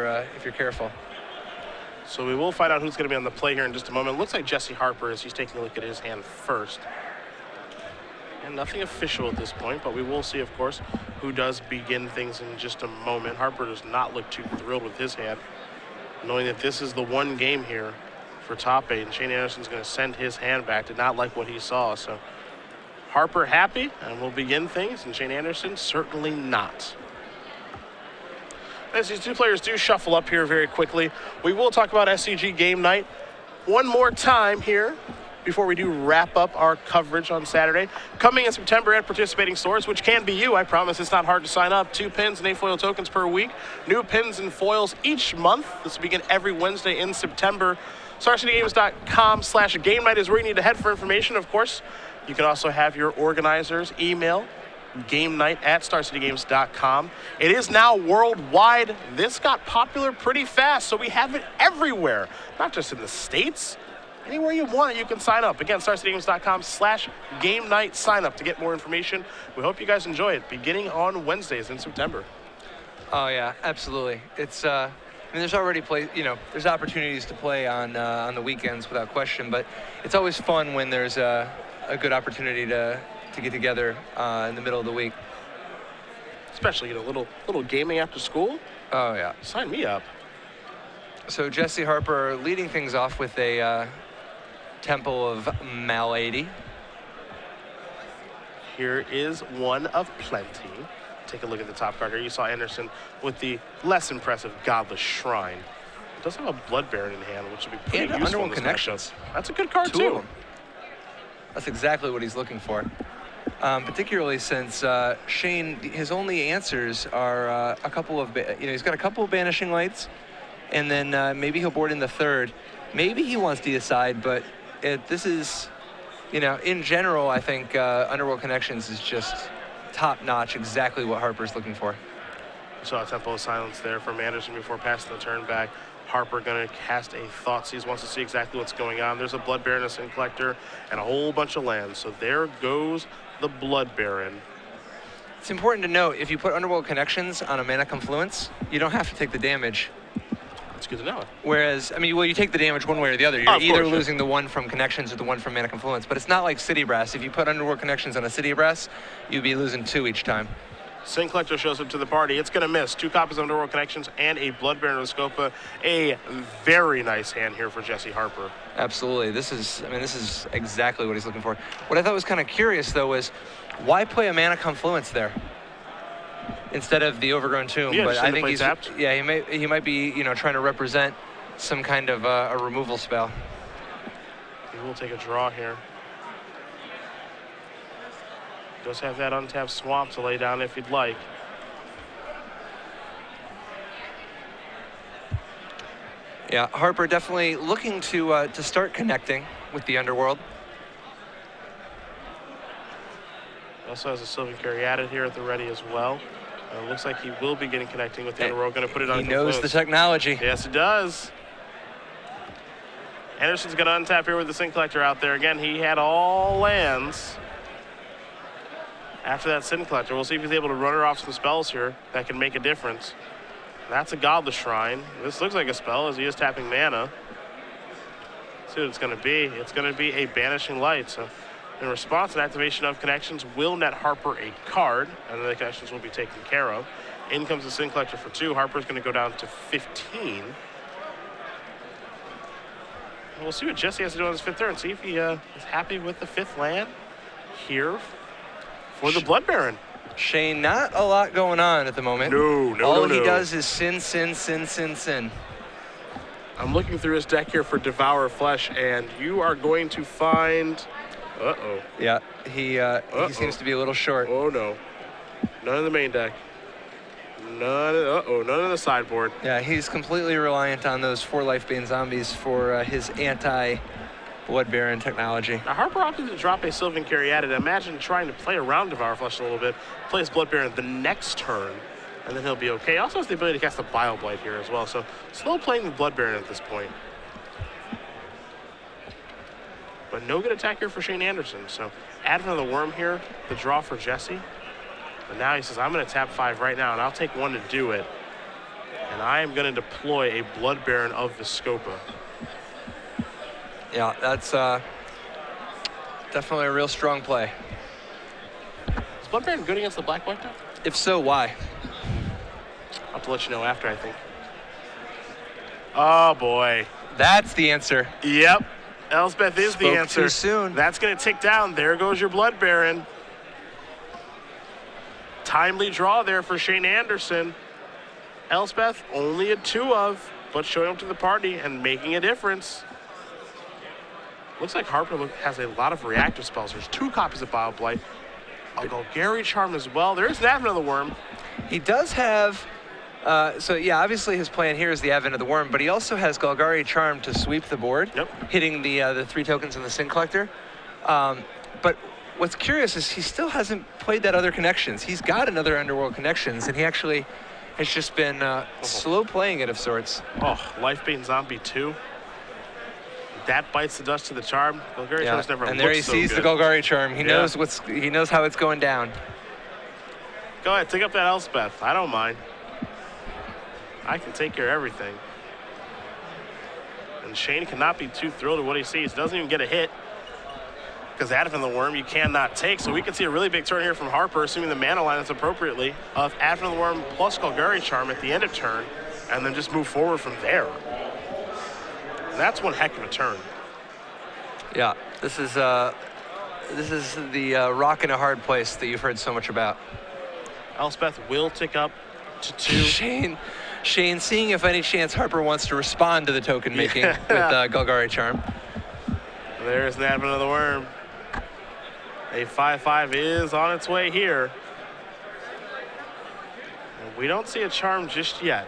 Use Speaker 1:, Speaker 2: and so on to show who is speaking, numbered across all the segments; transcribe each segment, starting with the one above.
Speaker 1: if you're careful.
Speaker 2: So we will find out who's going to be on the play here in just a moment. It looks like Jesse Harper as he's taking a look at his hand first. And nothing official at this point, but we will see, of course, who does begin things in just a moment. Harper does not look too thrilled with his hand, knowing that this is the one game here for top 8, and Shane Anderson's going to send his hand back. Did not like what he saw, so Harper happy and will begin things, and Shane Anderson certainly not. As these two players do shuffle up here very quickly, we will talk about SCG game night one more time here before we do wrap up our coverage on Saturday. Coming in September at participating stores, which can be you. I promise it's not hard to sign up. 2 pins and 8 foil tokens per week. New pins and foils each month. This will begin every Wednesday in September. StarCityGames.com/game night is where you need to head for information, of course. You can also have your organizers email game night at StarCityGames.com. It is now worldwide. This got popular pretty fast, so we have it everywhere, not just in the States. Anywhere you want it, you can sign up. Again, StarCityGames.com/game night sign up to get more information. We hope you guys enjoy it, beginning on Wednesdays in September.
Speaker 1: Oh yeah, absolutely. It's I mean, there's already there's opportunities to play on the weekends without question, but it's always fun when there's a good opportunity to get together in the middle of the week.
Speaker 2: Especially, a little gaming after school.
Speaker 1: Oh yeah.
Speaker 2: Sign me up.
Speaker 1: So Jesse Harper leading things off with a Temple of Malady.
Speaker 2: Here is one of plenty. Take a look at the top card here. You saw Andersen with the less impressive Godless Shrine. It does have a Blood Baron in hand, which would be pretty useful.
Speaker 1: Underworld Connections.
Speaker 2: That's a good card
Speaker 1: Two
Speaker 2: too.
Speaker 1: of them. That's exactly what he's looking for. Particularly since Shane, his only answers are a couple of, he's got a couple of Banishing Lights, and then maybe he'll board in the third. Maybe he wants Deicide, but this is, in general, I think Underworld Connections is just top-notch, exactly what Harper's looking for.
Speaker 2: Saw a Temple of Silence there from Andersen before passing the turn back. Harper going to cast a Thoughtseize, wants to see exactly what's going on. There's a Blood Baron, a Sin Collector, and a whole bunch of lands. So there goes the Blood Baron.
Speaker 1: It's important to note, if you put Underworld Connections on a Mana Confluence, you don't have to take the damage.
Speaker 2: It's good to know.
Speaker 1: Whereas, you take the damage one way or the other. You're either losing the one from Connections or the one from Mana Confluence. But it's not like City Brass. If you put Underworld Connections on a City Brass, you'd be losing 2 each time.
Speaker 2: Sin Collector shows up to the party. It's going to miss. 2 copies of Underworld Connections and a Blood Baron with Scopa. A very nice hand here for Jesse Harper.
Speaker 1: Absolutely. This is exactly what he's looking for. What I thought was kind of curious, though, was why play a Mana Confluence there instead of the Overgrown Tomb?
Speaker 2: Yeah,
Speaker 1: but I think he's
Speaker 2: tapped.
Speaker 1: Yeah, he might be trying to represent some kind of a removal spell.
Speaker 2: He will take a draw here. Does have that untapped Swamp to lay down if you'd like.
Speaker 1: Yeah, Harper definitely looking to start connecting with the Underworld.
Speaker 2: Also has a Sylvan Caryatid here at the ready as well. Looks like he will be connecting with the Underworld. Going to put it on.
Speaker 1: He knows the technology.
Speaker 2: Yes, he does. Andersen's going to untap here with the Sin Collector out there. Again, he had all lands after that Sin Collector. We'll see if he's able to run her off some spells here that can make a difference. That's a Godless Shrine. This looks like a spell as he is tapping mana. Let's see what it's going to be. It's going to be a Banishing Light. So in response, an activation of Connections will net Harper a card, and then the Connections will be taken care of. In comes the Sin Collector for 2. Harper's going to go down to 15. And we'll see what Jesse has to do on his 5th turn. See if he is happy with the 5th land here for the Blood Baron.
Speaker 1: Shane, not a lot going on at the moment. All he does is sin, sin, sin, sin, sin.
Speaker 2: I'm looking through his deck here for Devour Flesh, and you are going to find... Uh-oh.
Speaker 1: Yeah, he seems to be a little short.
Speaker 2: Oh, no. None of the main deck. None of the sideboard.
Speaker 1: Yeah, he's completely reliant on those 4 Lifebane Zombies for his anti-Blood Baron technology.
Speaker 2: Now, Harper opted to drop a Sylvan Caryatid. Imagine trying to play around Devour Flesh a little bit, plays Blood Baron the next turn, and then he'll be okay. Also has the ability to cast a Bile Blight here as well, so slow playing the Blood Baron at this point. But no good attack here for Shane Andersen, so Advent of the Worm here, the draw for Jesse. But now he says, I'm going to tap 5 right now, and I'll take 1 to do it. And I am going to deploy a Blood Baron of Viscopa.
Speaker 1: Yeah, that's definitely a real strong play.
Speaker 2: Is Blood Baron good against the Black-White deck?
Speaker 1: If so, why?
Speaker 2: I'll have to let you know after, I think. Oh, boy.
Speaker 1: That's the answer.
Speaker 2: Yep. Elspeth is the
Speaker 1: Spoke
Speaker 2: answer.
Speaker 1: too soon.
Speaker 2: That's going to tick down. There goes your Blood Baron. Timely draw there for Shane Andersen. Elspeth only a 2 of, but showing up to the party and making a difference. Looks like Harper has a lot of reactive spells. There's 2 copies of Bile Blight. A Golgari Charm as well. There's an Advent of the Worm.
Speaker 1: He does have, so yeah, obviously his plan here is the Advent of the Worm, but he also has Golgari Charm to sweep the board, hitting the 3 tokens in the Sin Collector. But what's curious is he still hasn't played that other Connections. He's got another Underworld Connections, and he actually has just been slow playing it of sorts.
Speaker 2: Oh, Lifebane Zombie 2. That bites the dust to the charm. Golgari Charm's never
Speaker 1: and there he
Speaker 2: so
Speaker 1: sees
Speaker 2: good.
Speaker 1: the Golgari Charm. He knows he knows how it's going down.
Speaker 2: Go ahead, take up that Elspeth. I don't mind. I can take care of everything. And Shane cannot be too thrilled at what he sees. Doesn't even get a hit. Because Advent of the Worm you cannot take. So we can see a really big turn here from Harper, assuming the mana lines appropriately, of Advent of the Worm plus Golgari Charm at the end of turn, and then just move forward from there. And that's one heck of a turn.
Speaker 1: Yeah, this is the rock in a hard place that you've heard so much about.
Speaker 2: Elspeth will tick up to 2.
Speaker 1: Shane, seeing if any chance Harper wants to respond to the token making with Golgari Charm.
Speaker 2: There's an Advent of the Worm. A 5/5 is on its way here. And we don't see a charm just yet.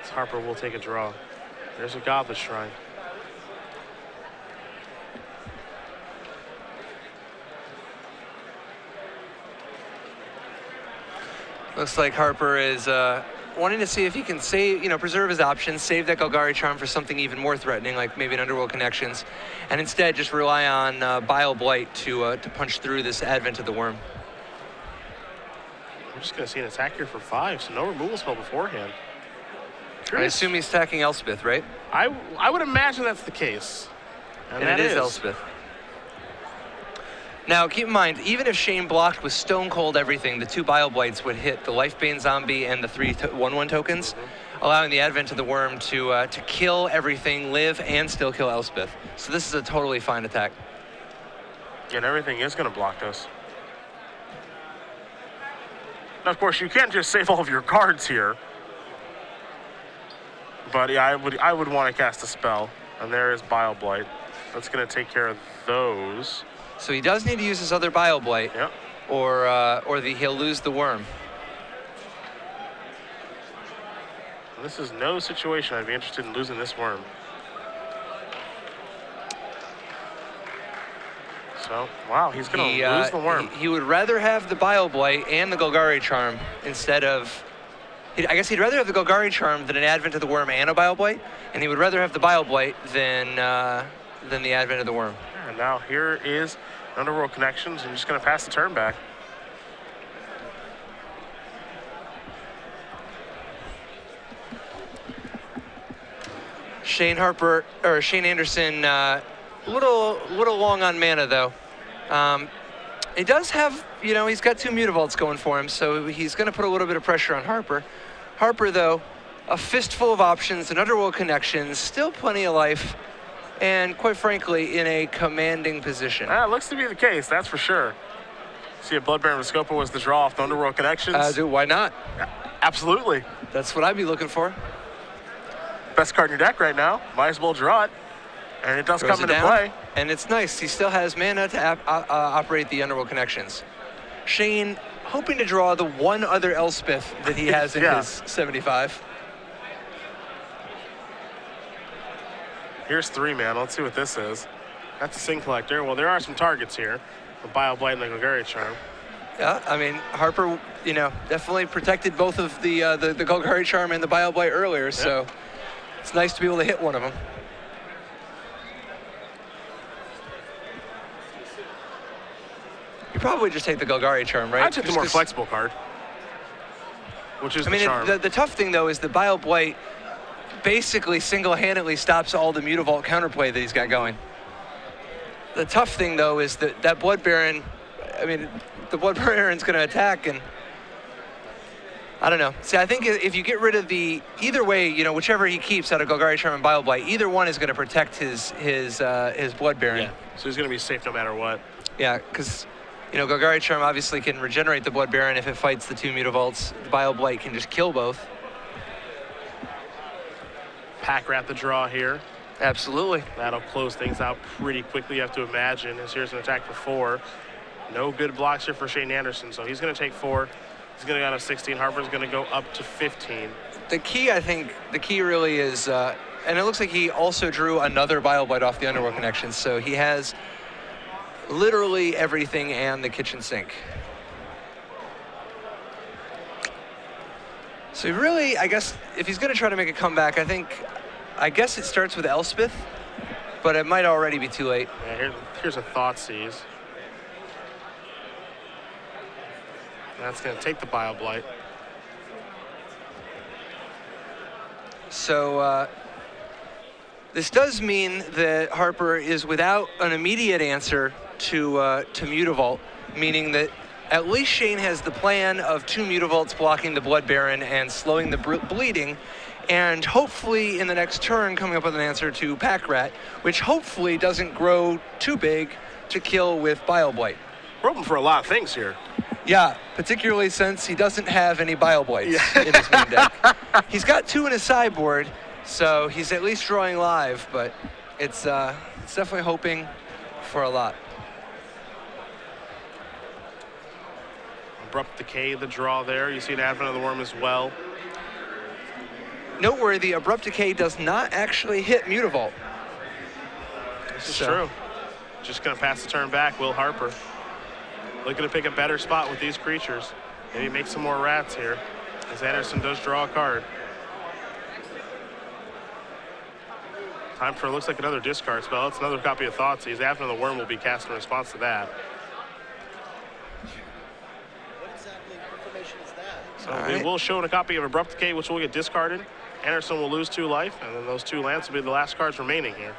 Speaker 2: As Harper will take a draw. There's a Goblet Shrine.
Speaker 1: Looks like Harper is wanting to see if he can save, preserve his options, save that Golgari Charm for something even more threatening, like maybe an Underworld Connections, and instead just rely on Bile Blight to punch through this Advent of the Worm.
Speaker 2: I'm just going to see an attack here for 5, so no removal spell beforehand.
Speaker 1: I assume he's attacking Elspeth, right?
Speaker 2: I would imagine that's the case. And
Speaker 1: it is Elspeth. Now, keep in mind, even if Shane blocked with Stone Cold everything, the 2 Bile Blights would hit the Lifebane Zombie and the 3 1/1 tokens, allowing the Advent of the Worm to kill everything, live, and still kill Elspeth. So this is a totally fine attack.
Speaker 2: And everything is going to block this. Now, of course, you can't just save all of your cards here. But yeah, I would want to cast a spell. And there is Bile Blight. That's going to take care of those.
Speaker 1: So he does need to use his other Bile Blight, or he'll lose the worm.
Speaker 2: This is no situation I'd be interested in losing this worm. So, wow, he's going to lose the worm.
Speaker 1: He would rather have the Bile Blight and the Golgari Charm instead of... I guess he'd rather have the Golgari Charm than an Advent of the Worm and a Bile Blight, and he would rather have the Bile Blight than the Advent of the Worm.
Speaker 2: And now here is Underworld Connections. I'm just going to pass the turn back.
Speaker 1: Shane Andersen, little long on mana though. He does have, he's got 2 Mutavaults going for him, so he's going to put a little bit of pressure on Harper. Harper though, a fistful of options, an Underworld Connections, still plenty of life, and quite frankly, in a commanding position.
Speaker 2: Looks to be the case, that's for sure. See if Blood Baron Viscopa was the draw off the Underworld Connections.
Speaker 1: Dude, why not?
Speaker 2: Absolutely.
Speaker 1: That's what I'd be looking for.
Speaker 2: Best card in your deck right now. Might as well draw it. And it does come into play.
Speaker 1: And it's nice. He still has mana to operate the Underworld Connections. Shane hoping to draw the one other Elspeth that he has in his 75.
Speaker 2: Here's 3 mana. Let's see what this is. That's a Sin Collector. Well, there are some targets here. The Bile Blight and the Golgari Charm.
Speaker 1: Yeah, I mean, Harper, definitely protected both of the Golgari Charm and the Bile Blight earlier, so it's nice to be able to hit one of them. You probably just take the Golgari Charm, right?
Speaker 2: I'd take the more flexible card. Which is
Speaker 1: I mean,
Speaker 2: charm.
Speaker 1: the tough thing, though, is the Bile Blight basically single-handedly stops all the Mutavault counterplay that he's got going. The tough thing, though, is that Blood Baron, I mean, the Blood Baron's going to attack, and I don't know. See, I think if you get rid of either way, you know, whichever he keeps out of Golgari Charm and Bile Blight, either one is going to protect his Blood Baron.
Speaker 2: Yeah, so he's going to be safe no matter what.
Speaker 1: Yeah, because, you know, Golgari Charm obviously can regenerate the Blood Baron if it fights the 2 Mutavaults. The Bile Blight can just kill both.
Speaker 2: Pack Rat the draw here.
Speaker 1: Absolutely.
Speaker 2: That'll close things out pretty quickly, you have to imagine, as here's an attack for 4. No good blocks here for Shane Andersen, so he's going to take 4. He's going to go down to 16. Harper's going to go up to 15.
Speaker 1: The key, I think, really is, and it looks like he also drew another Bile Blight off the Underworld connection, so he has literally everything and the kitchen sink. So really, I guess, if he's going to try to make a comeback, I guess it starts with Elspeth, but it might already be too late.
Speaker 2: Yeah, here's a Thoughtseize. That's going to take the Bile Blight.
Speaker 1: So this does mean that Harper is without an immediate answer to Mutavault, meaning that at least Shane has the plan of 2 Mutavaults blocking the Blood Baron and slowing the bleeding, and hopefully in the next turn coming up with an answer to Pack Rat, which hopefully doesn't grow too big to kill with Bile Blight.
Speaker 2: We're open for a lot of things here.
Speaker 1: Yeah, particularly since he doesn't have any Bile Blights in his main deck. He's got 2 in his sideboard, so he's at least drawing live, but it's definitely hoping for a lot.
Speaker 2: Abrupt Decay, the draw there. You see an Advent of the Worm as well.
Speaker 1: Noteworthy, Abrupt Decay does not actually hit Mutavault.
Speaker 2: This is true. Just going to pass the turn back, Will Harper. Looking to pick a better spot with these creatures. Maybe make some more rats here, as Andersen does draw a card. Time for, looks like another discard spell. It's another copy of Thoughtseize. Advent of the Worm will be cast in response to that.
Speaker 3: What exactly information is that?
Speaker 2: So we will show a copy of Abrupt Decay, which will get discarded. Andersen will lose 2 life, and then those 2 lands will be the last cards remaining here.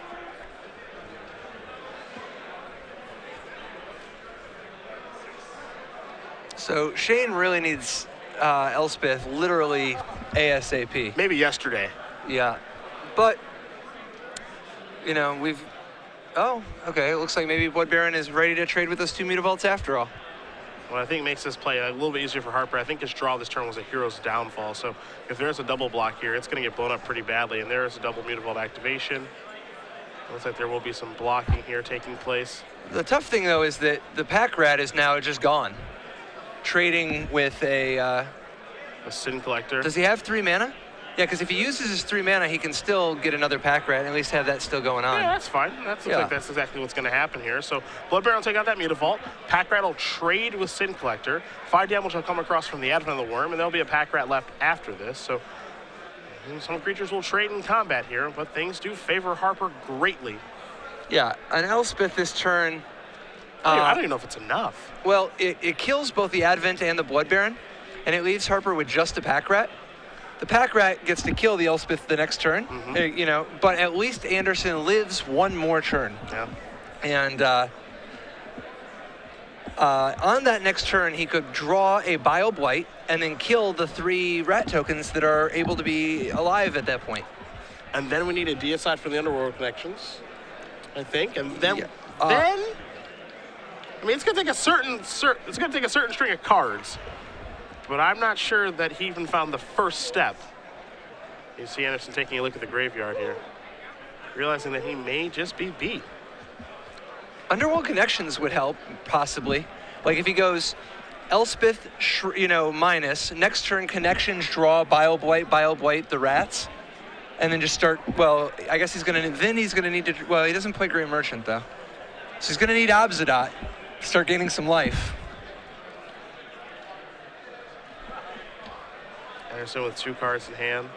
Speaker 1: So Shane really needs Elspeth literally ASAP.
Speaker 2: Maybe yesterday.
Speaker 1: Yeah, but you know oh, okay. It looks like maybe Blood Baron is ready to trade with those 2 Mutavaults after all.
Speaker 2: What I think makes this play a little bit easier for Harper, I think his draw this turn was a Hero's Downfall. So if there's a double block here, it's going to get blown up pretty badly. And there is a double Mutavault activation. Looks like there will be some blocking here taking place.
Speaker 1: The tough thing, though, is that the Pack Rat is now just gone. Trading with a
Speaker 2: Sin Collector.
Speaker 1: Does he have 3 mana? Yeah, because if he uses his 3 mana, he can still get another Pack Rat and at least have that still going on.
Speaker 2: Yeah, that's fine. That looks like that's exactly what's going to happen here. So Blood Baron will take out that Mutavault. Pack Rat will trade with Sin Collector. 5 damage will come across from the Advent of the Worm, and there'll be a Pack Rat left after this. So some creatures will trade in combat here, but things do favor Harper greatly.
Speaker 1: Yeah, an Elspeth this turn.
Speaker 2: I don't even know if it's enough.
Speaker 1: Well, it kills both the Advent and the Blood Baron, and it leaves Harper with just a Pack Rat. The Pack Rat gets to kill the Elspeth the next turn, you know, but at least Andersen lives 1 more turn.
Speaker 2: Yeah.
Speaker 1: And on that next turn, he could draw a Bile Blight and then kill the 3 rat tokens that are able to be alive at that point.
Speaker 2: And then we need a deicide for the Underworld connections, I think. And then, I mean, it's going to take a certain string of cards. But I'm not sure that he even found the first step. You see Andersen taking a look at the graveyard here, realizing that he may just be beat.
Speaker 1: Underworld connections would help, possibly. Like if he goes Elspeth, minus, next turn connections, draw Bile Blight, the rats, and then just start, well, I guess he's going to need to, well, he doesn't play Great Merchant, though. So he's going to need Obsidian to start gaining some life.
Speaker 2: Andersen with 2 cards in hand,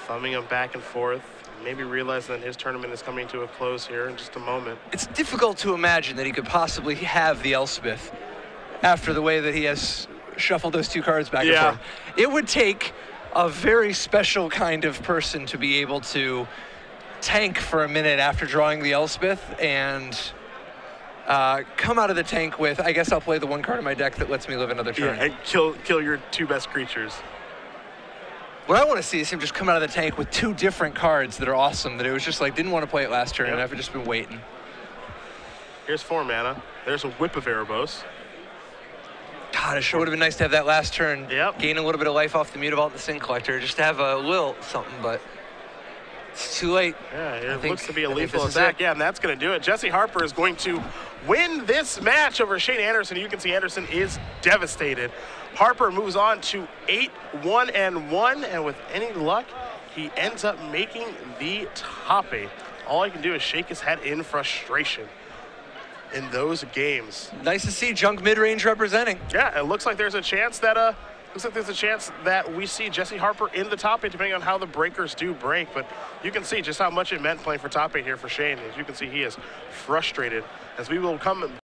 Speaker 2: thumbing them back and forth, maybe realizing that his tournament is coming to a close here in just a moment.
Speaker 1: It's difficult to imagine that he could possibly have the Elspeth after the way that he has shuffle those two cards back and forth. It would take a very special kind of person to be able to tank for a minute after drawing the Elspeth and come out of the tank with, I guess I'll play the one card in my deck that lets me live another turn.
Speaker 2: Yeah, and kill your two best creatures.
Speaker 1: What I want to see is him just come out of the tank with two different cards that are awesome, that it was just like, didn't want to play it last turn, and I've just been waiting.
Speaker 2: Here's 4 mana. There's a Whip of Erebos.
Speaker 1: God, it sure would have been nice to have that last turn.
Speaker 2: Yep.
Speaker 1: Gain a little bit of life off the Mutavault the Sin Collector, just to have a little something, but it's too late.
Speaker 2: Yeah, it looks to be a lethal attack. Yeah, and that's going to do it. Jesse Harper is going to win this match over Shane Andersen. You can see Andersen is devastated. Harper moves on to 8-1-1, and with any luck, he ends up making the top 8. All he can do is shake his head in frustration in those games.
Speaker 1: Nice to see Junk mid-range representing.
Speaker 2: Yeah, it looks like there's a chance that we see Jesse Harper in the top 8, depending on how the breakers do break. But you can see just how much it meant playing for top 8 here for Shane. As you can see, he is frustrated. As we will come